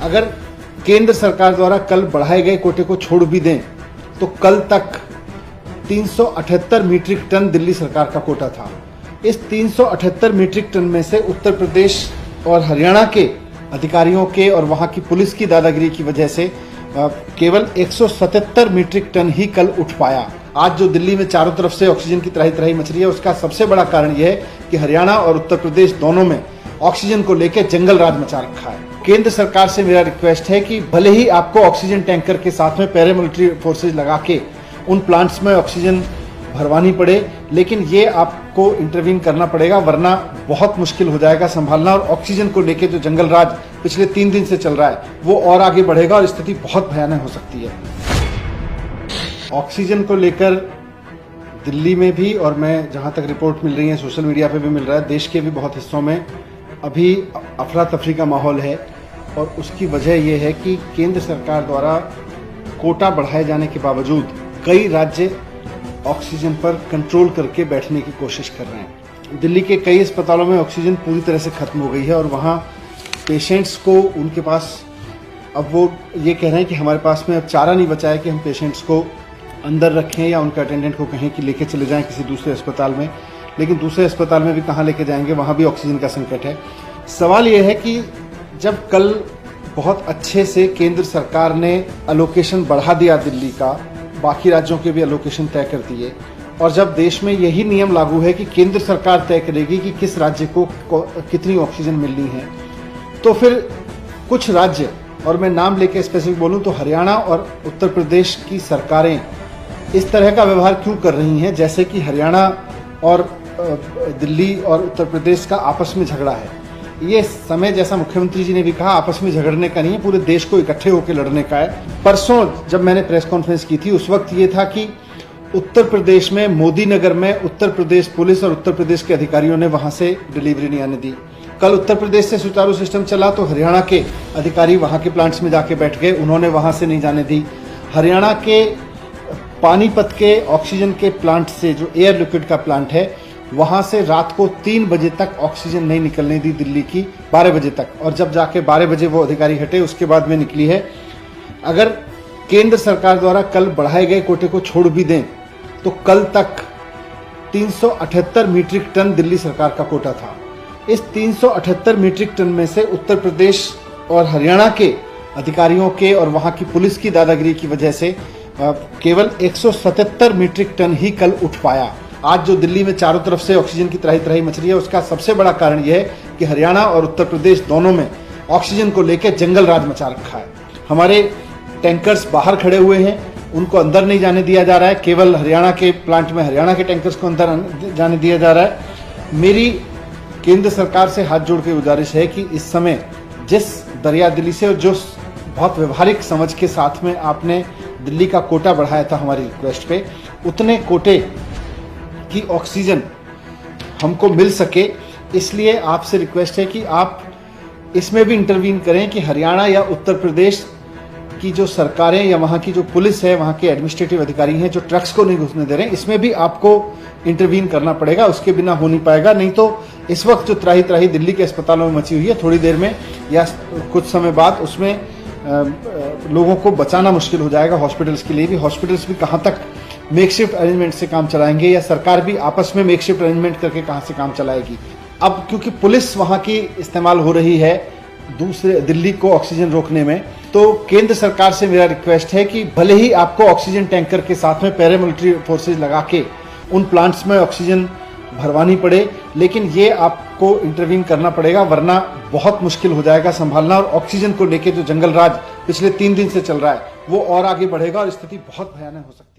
अगर केंद्र सरकार द्वारा कल बढ़ाए गए कोटे को छोड़ भी दें तो कल तक 378 मीट्रिक टन दिल्ली सरकार का कोटा था। इस 378 मीट्रिक टन में से उत्तर प्रदेश और हरियाणा के अधिकारियों के और वहां की पुलिस की दादागिरी की वजह से केवल 177 मीट्रिक टन ही कल उठ पाया। आज जो दिल्ली में चारों तरफ से ऑक्सीजन की तराही तराही मच रही है, उसका सबसे बड़ा कारण यह है कि हरियाणा और उत्तर प्रदेश दोनों में ऑक्सीजन को लेकर जंगल राज मचा रखा है। केंद्र सरकार से मेरा रिक्वेस्ट है कि भले ही आपको ऑक्सीजन टैंकर के साथ में पैरामिलिट्री फोर्सेज लगा के उन प्लांट्स में ऑक्सीजन भरवानी पड़े, लेकिन ये आपको इंटरवीन करना पड़ेगा, वरना बहुत मुश्किल हो जाएगा संभालना। और ऑक्सीजन को लेकर जो जंगल राज पिछले 3 दिन से चल रहा है वो और आगे बढ़ेगा और स्थिति बहुत भयानक हो सकती है। ऑक्सीजन को लेकर दिल्ली में भी, और मैं जहां तक रिपोर्ट मिल रही है सोशल मीडिया पे भी मिल रहा है, देश के भी बहुत हिस्सों में अभी अफरा तफरी का माहौल है। और उसकी वजह यह है कि केंद्र सरकार द्वारा कोटा बढ़ाए जाने के बावजूद कई राज्य ऑक्सीजन पर कंट्रोल करके बैठने की कोशिश कर रहे हैं। दिल्ली के कई अस्पतालों में ऑक्सीजन पूरी तरह से खत्म हो गई है और वहाँ पेशेंट्स को उनके पास अब वो ये कह रहे हैं कि हमारे पास में अब चारा नहीं बचा है कि हम पेशेंट्स को अंदर रखें या उनके अटेंडेंट को कहें कि लेके चले जाएं किसी दूसरे अस्पताल में। लेकिन दूसरे अस्पताल में भी कहाँ लेके जाएंगे, वहाँ भी ऑक्सीजन का संकट है। सवाल ये है कि जब कल बहुत अच्छे से केंद्र सरकार ने अलोकेशन बढ़ा दिया दिल्ली का, बाकी राज्यों के भी अलोकेशन तय कर दिए, और जब देश में यही नियम लागू है कि केंद्र सरकार तय करेगी कि किस राज्य को कितनी ऑक्सीजन मिलनी है, तो फिर कुछ राज्य, और मैं नाम लेके स्पेसिफिक बोलूं तो हरियाणा और उत्तर प्रदेश की सरकारें इस तरह का व्यवहार क्यों कर रही हैं जैसे कि हरियाणा और दिल्ली और उत्तर प्रदेश का आपस में झगड़ा है। ये समय, जैसा मुख्यमंत्री जी ने भी कहा, आपस में झगड़ने का नहीं है, पूरे देश को इकट्ठे होकर लड़ने का है। परसों जब मैंने प्रेस कॉन्फ्रेंस की थी उस वक्त ये था कि उत्तर प्रदेश में मोदी नगर में उत्तर प्रदेश पुलिस और उत्तर प्रदेश के अधिकारियों ने वहां से डिलीवरी नहीं आने दी। कल उत्तर प्रदेश से सुचारू सिस्टम चला तो हरियाणा के अधिकारी वहां के प्लांट्स में जाके बैठ गए, उन्होंने वहां से नहीं जाने दी। हरियाणा के पानीपत के ऑक्सीजन के प्लांट से, जो एयर लिक्विड का प्लांट है, वहां से रात को 3 बजे तक ऑक्सीजन नहीं निकलने दी दिल्ली की, 12 बजे तक, और जब जाके 12 बजे वो अधिकारी हटे उसके बाद में निकली है। अगर केंद्र सरकार द्वारा कल बढ़ाए गए कोटे को छोड़ भी दें तो कल तक 378 मीट्रिक टन दिल्ली सरकार का कोटा था। इस 378 मीट्रिक टन में से उत्तर प्रदेश और हरियाणा के अधिकारियों के और वहां की पुलिस की दादागिरी की वजह से केवल 177 मीट्रिक टन ही कल उठ पाया। आज जो दिल्ली में चारों तरफ से ऑक्सीजन की तराही तराही मच रही है, उसका सबसे बड़ा कारण यह है कि हरियाणा और उत्तर प्रदेश दोनों में ऑक्सीजन को लेकर जंगल राज मचा रखा है। हमारे टैंकर्स बाहर खड़े हुए हैं, उनको अंदर नहीं जाने दिया जा रहा है। केवल हरियाणा के प्लांट में हरियाणा के टैंकर्स को अंदर जाने दिया जा रहा है। मेरी केंद्र सरकार से हाथ जोड़ के गुजारिश है कि इस समय जिस दरिया दिल्ली से और जो बहुत व्यवहारिक समझ के साथ में आपने दिल्ली का कोटा बढ़ाया था हमारी रिक्वेस्ट पे, उतने कोटे की ऑक्सीजन हमको मिल सके, इसलिए आपसे रिक्वेस्ट है कि आप इसमें भी इंटरवीन करें कि हरियाणा या उत्तर प्रदेश की जो सरकारें या वहाँ की जो पुलिस है, वहाँ के एडमिनिस्ट्रेटिव अधिकारी हैं जो ट्रक्स को नहीं घुसने दे रहे हैं, इसमें भी आपको इंटरवीन करना पड़ेगा। उसके बिना हो नहीं पाएगा। नहीं तो इस वक्त जो त्राही त्राही दिल्ली के अस्पतालों में मची हुई है, थोड़ी देर में या कुछ समय बाद उसमें लोगों को बचाना मुश्किल हो जाएगा। हॉस्पिटल्स के लिए भी, हॉस्पिटल्स भी कहाँ तक मेकशिफ्ट अरेंजमेंट से काम चलाएंगे या सरकार भी आपस में मेकशिफ्ट अरेंजमेंट करके कहाँ से काम चलाएगी। अब क्योंकि पुलिस वहाँ की इस्तेमाल हो रही है दूसरे दिल्ली को ऑक्सीजन रोकने में, तो केंद्र सरकार से मेरा रिक्वेस्ट है कि भले ही आपको ऑक्सीजन टैंकर के साथ में पैरामिलिट्री फोर्सेज लगा के उन प्लांट्स में ऑक्सीजन भरवानी पड़े, लेकिन ये आपको इंटरवीन करना पड़ेगा, वरना बहुत मुश्किल हो जाएगा संभालना। और ऑक्सीजन को लेकर जो जंगल राज पिछले 3 दिन से चल रहा है वो और आगे बढ़ेगा और स्थिति बहुत भयानक हो सकती है।